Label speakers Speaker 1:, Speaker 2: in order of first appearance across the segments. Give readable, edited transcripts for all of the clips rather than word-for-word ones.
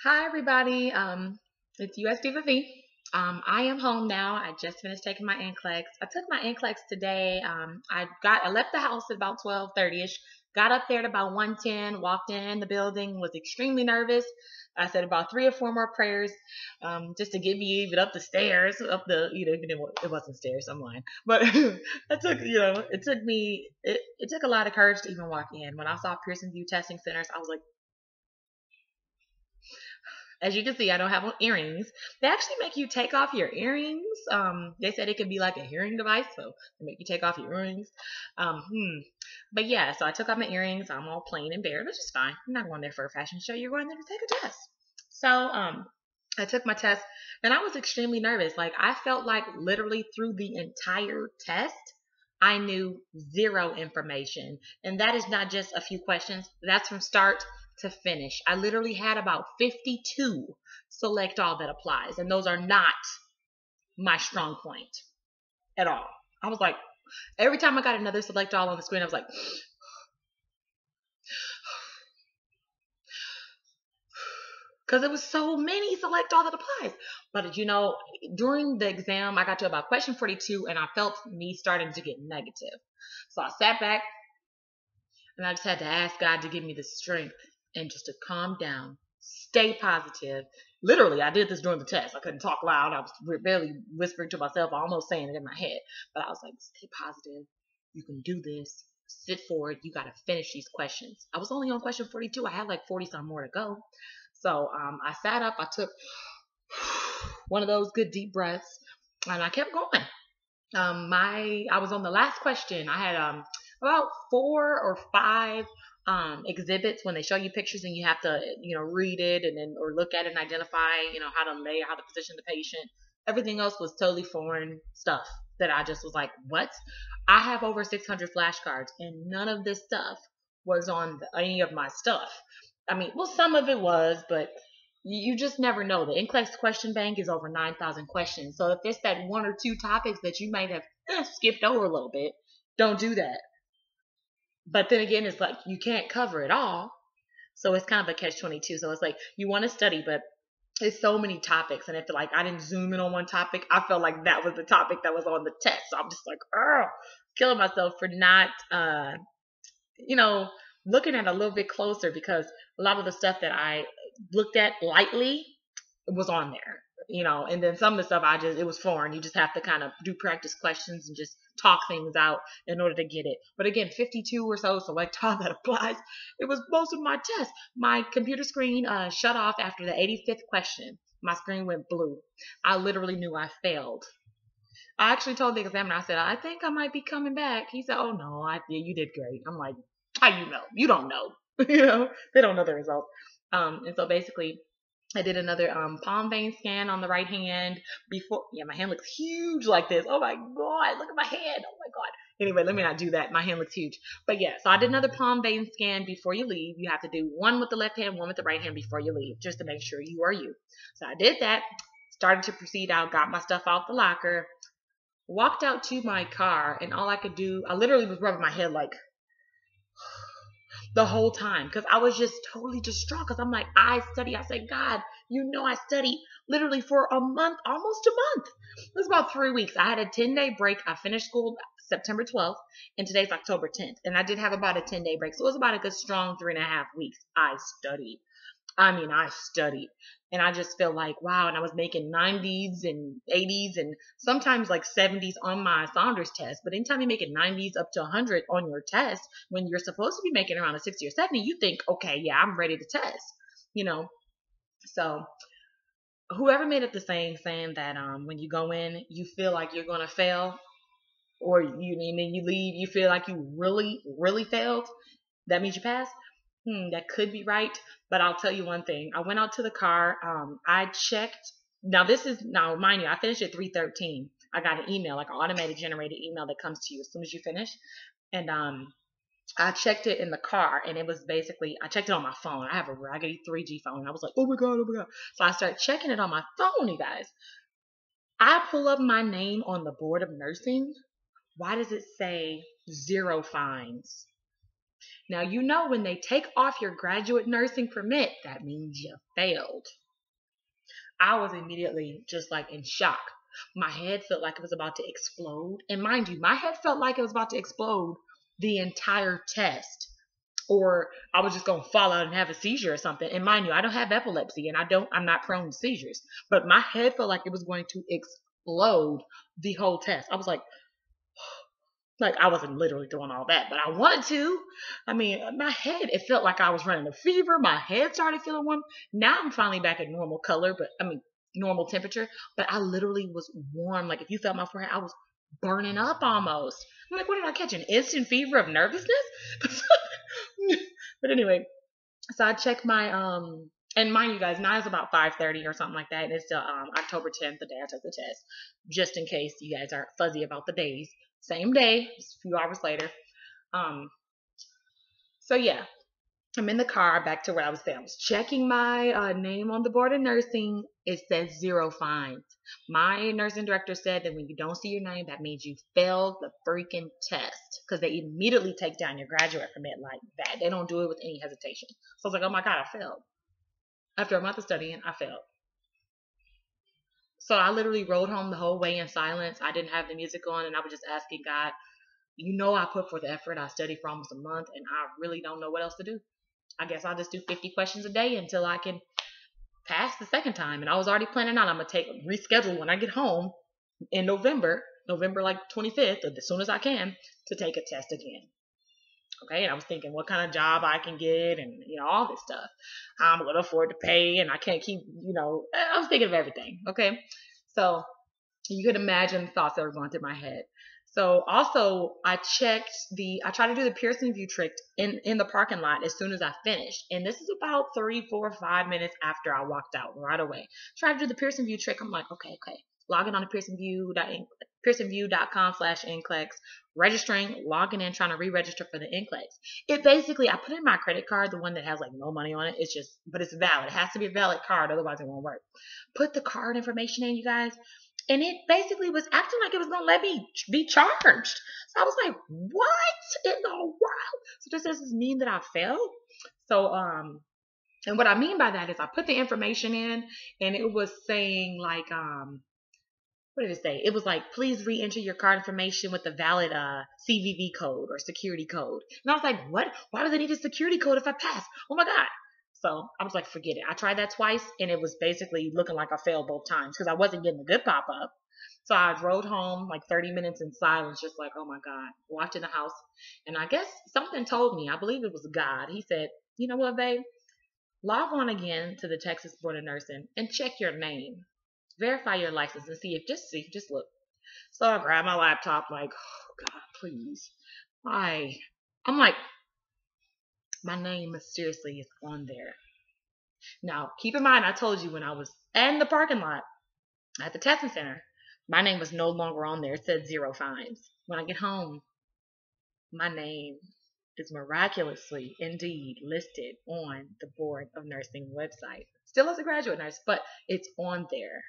Speaker 1: Hi, everybody. It's USD with V. I am home now. I just finished taking my NCLEX. I took my NCLEX today. I left the house at about 12:30ish. Got up there at about 1:10. Walked in the building. Was extremely nervous. I said about 3 or 4 more prayers, just to get me even up the stairs, even if it wasn't stairs. I'm lying, but it took a lot of courage to even walk in. When I saw Pearson View Testing Centers, I was like, as you can see, I don't have on earrings. They actually make you take off your earrings. They said it could be like a hearing device, so they make you take off your earrings. Um, hmm. But yeah, so I took off my earrings. I'm all plain and bare, which is fine. I'm not going there for a fashion show. You're going there to take a test. So I took my test, and I was extremely nervous. Like I felt like literally through the entire test, I knew zero information, and that is not just a few questions. That's from start to finish. I literally had about 52 select all that applies, and those are not my strong point at all. I was like, every time I got another select all on the screen, I was like, because it was so many select all that applies. But during the exam, I got to about question 42, and I felt me starting to get negative. So I sat back, and I just had to ask God to give me the strength and just to calm down, stay positive. Literally, I did this during the test. I couldn't talk loud. I was barely whispering to myself, almost saying it in my head. But I was like, stay positive. You can do this. Sit forward. You got to finish these questions. I was only on question 42. I had like 40 some more to go. So I sat up. I took one of those good deep breaths, and I kept going. I was on the last question. I had about 4 or 5 exhibits when they show you pictures and you have to read it and then or look at it and identify how to lay, how to position the patient. Everything else was totally foreign stuff that I just was like, what? I have over 600 flashcards and none of this stuff was on any of my stuff. I mean, well, some of it was, but you just never know. The NCLEX question bank is over 9,000 questions. So if there's that 1 or 2 topics that you might have skipped over a little bit, don't do that. But then again, it's like you can't cover it all. So it's kind of a catch-22. So it's like you want to study, but it's so many topics. And if like I didn't zoom in on one topic, I felt like that was the topic that was on the test. So I'm just like, killing myself for not, you know, looking at it a little bit closer because a lot of the stuff that I looked at lightly was on there, and then some of the stuff it was foreign. You just have to kind of do practice questions and just talk things out in order to get it. But again, 52 or so select all that applies. It was most of my test. My computer screen shut off after the 85th question. My screen went blue. I literally knew I failed. I actually told the examiner, I said, I think I might be coming back. He said, oh no, you did great. I'm like, how you know? You don't know. They don't know the results. And so basically I did another palm vein scan on the right hand before. Yeah, my hand looks huge like this. Oh my God, look at my hand. Oh my God. Anyway, let me not do that. My hand looks huge. But yeah, so I did another palm vein scan before you leave. You have to do one with the left hand, one with the right hand before you leave, just to make sure you are you. So I did that, started to proceed out, got my stuff out the locker, walked out to my car, and all I could do, I literally was rubbing my head like the whole time because I was just totally distraught because I'm like, I study. I said, God, I studied literally for a month, almost a month. It was about 3 weeks. I had a 10-day break. I finished school September 12th and today's October 10th. And I did have about a 10-day break. So it was about a good strong 3.5 weeks. I studied. I studied. And I just feel like, wow. And I was making 90s and 80s and sometimes like 70s on my Saunders test. But anytime you make it 90s up to 100 on your test, when you're supposed to be making around a 60 or 70, you think, okay, yeah, I'm ready to test, So whoever made up the saying that when you go in, you feel like you're going to fail, or and then you leave, you feel like you really, really failed, that means you passed. That could be right, but I'll tell you one thing. I went out to the car. I checked. Now, mind you, I finished at 3:13. I got an email, like an automated generated email that comes to you as soon as you finish. And I checked it in the car, and it was basically, I checked it on my phone. I have a raggedy 3G phone. I was like, oh my God, oh my God. So I started checking it on my phone, you guys. I pull up my name on the board of nursing. Why does it say 0 fines? Now, when they take off your graduate nursing permit, that means you failed. I was immediately just like in shock. My head felt like it was about to explode. And mind you, my head felt like it was about to explode the entire test. Or I was just gonna fall out and have a seizure or something. And mind you, I don't have epilepsy and I'm not prone to seizures. But my head felt like it was going to explode the whole test. I was like I wasn't literally doing all that, but I wanted to. I mean, my head, it felt like I was running a fever. My head started feeling warm. Now I'm finally back at normal color, but I mean, normal temperature. But I literally was warm. Like if you felt my forehead, I was burning up almost. I'm like, what did I catch? An instant fever of nervousness? But anyway, so I checked my and mind you guys, now it's about 5:30 or something like that, and it's still October 10th, the day I took the test. Just in case you guys are fuzzy about the days. Same day, just a few hours later. So yeah, I'm in the car back to where I was staying. I was checking my name on the board of nursing. It says 0 fines. My nursing director said that when you don't see your name, that means you failed the freaking test, because they immediately take down your graduate permit like that. They don't do it with any hesitation. So I was like, oh my God, I failed. After a month of studying, I failed. So I literally rode home the whole way in silence. I didn't have the music on, and I was just asking God, I put forth the effort. I studied for almost a month, and I really don't know what else to do. I guess I'll just do 50 questions a day until I can pass the second time. And I was already planning out, I'm going to reschedule when I get home in November like 25th, or as soon as I can, to take a test again. Okay, and I was thinking what kind of job I can get, and all this stuff. I'm going to afford to pay, and I can't keep, I was thinking of everything. Okay, so you could imagine the thoughts that were going through my head. So also I tried to do the Pearson view trick in the parking lot as soon as I finished. And this is about 3, 4, 5 minutes after I walked out right away. Tried to do the Pearson view trick. I'm like, okay. Logging on to pearsonview.com/NCLEX, registering, logging in, trying to re-register for the NCLEX. It basically, I put in my credit card, the one that has like no money on it. But it's valid. It has to be a valid card, otherwise it won't work. Put the card information in, you guys. And it basically was acting like it was going to let me be charged. So I was like, what in the world? So does this mean that I failed? So, and what I mean by that is I put the information in, and it was saying like, what did it say? It was like, please re-enter your card information with a valid CVV code or security code. And I was like, what? Why do they need a security code if I pass? Oh my God. So I was like, forget it. I tried that twice, and it was basically looking like I failed both times because I wasn't getting a good pop-up. So I rode home like 30 minutes in silence, just like, oh my God, watching the house. And I guess something told me, I believe it was God. He said, you know what, babe? Log on again to the Texas Board of Nursing and check your name. Verify your license and just look. So I grabbed my laptop like, oh God, please. I'm like, my name mysteriously is on there. Now, keep in mind, I told you when I was in the parking lot at the testing center, my name was no longer on there. It said 0 fines. When I get home, my name is miraculously indeed listed on the Board of Nursing website. Still as a graduate nurse, but it's on there.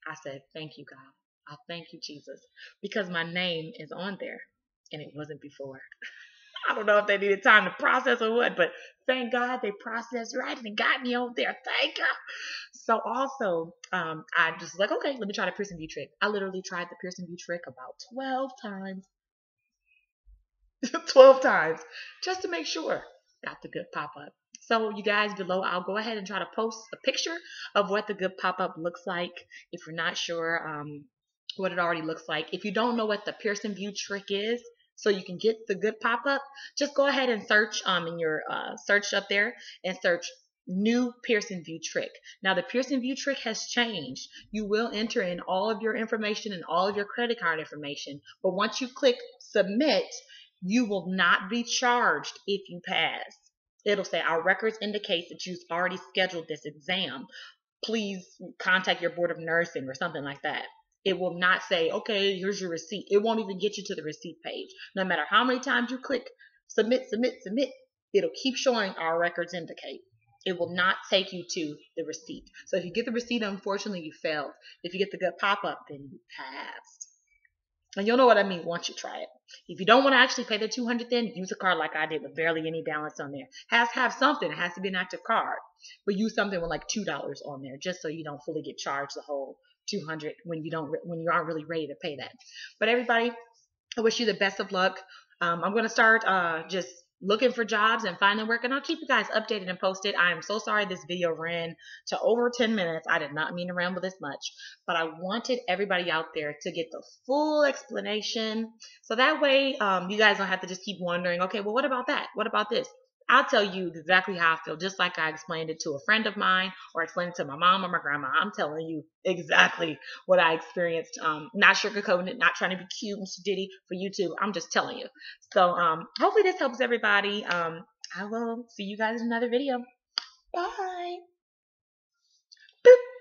Speaker 1: I said, thank you, God. I thank you, Jesus, because my name is on there, and it wasn't before. I don't know if they needed time to process or what, but thank God they processed right and got me on there. Thank God. So also, I just like, okay, let me try the Pearson view trick. I literally tried the Pearson view trick about 12 times. 12 times, just to make sure. Got the good pop-up. So you guys below, I'll go ahead and try to post a picture of what the good pop-up looks like if you're not sure what it already looks like. If you don't know what the Pearson view trick is, so you can get the good pop-up, just go ahead and search in your search up there and search new Pearson view trick. Now the Pearson view trick has changed. You will enter in all of your information and all of your credit card information, but once you click submit, you will not be charged if you pass. It'll say our records indicate that you've already scheduled this exam. Please contact your board of nursing or something like that. It will not say, okay, here's your receipt. It won't even get you to the receipt page. No matter how many times you click submit, it'll keep showing our records indicate. It will not take you to the receipt. So if you get the receipt, unfortunately, you failed. If you get the good pop-up, then you passed. And you'll know what I mean once you try it. If you don't want to actually pay the $200, then use a card like I did with barely any balance on there. Has to have something. It has to be an active card, but use something with like $2 on there, just so you don't fully get charged the whole $200 when you aren't really ready to pay that. But everybody, I wish you the best of luck. I'm going to start just looking for jobs and finding work, and I'll keep you guys updated and posted. I am so sorry this video ran to over 10 minutes. I did not mean to ramble this much, but I wanted everybody out there to get the full explanation, so that way you guys don't have to just keep wondering, okay, well, what about that? What about this? I'll tell you exactly how I feel, just like I explained it to a friend of mine or explained it to my mom or my grandma. I'm telling you exactly what I experienced. Not sugarcoating it, not trying to be cute and ditty for YouTube. I'm just telling you. So hopefully this helps everybody. I will see you guys in another video. Bye. Boop.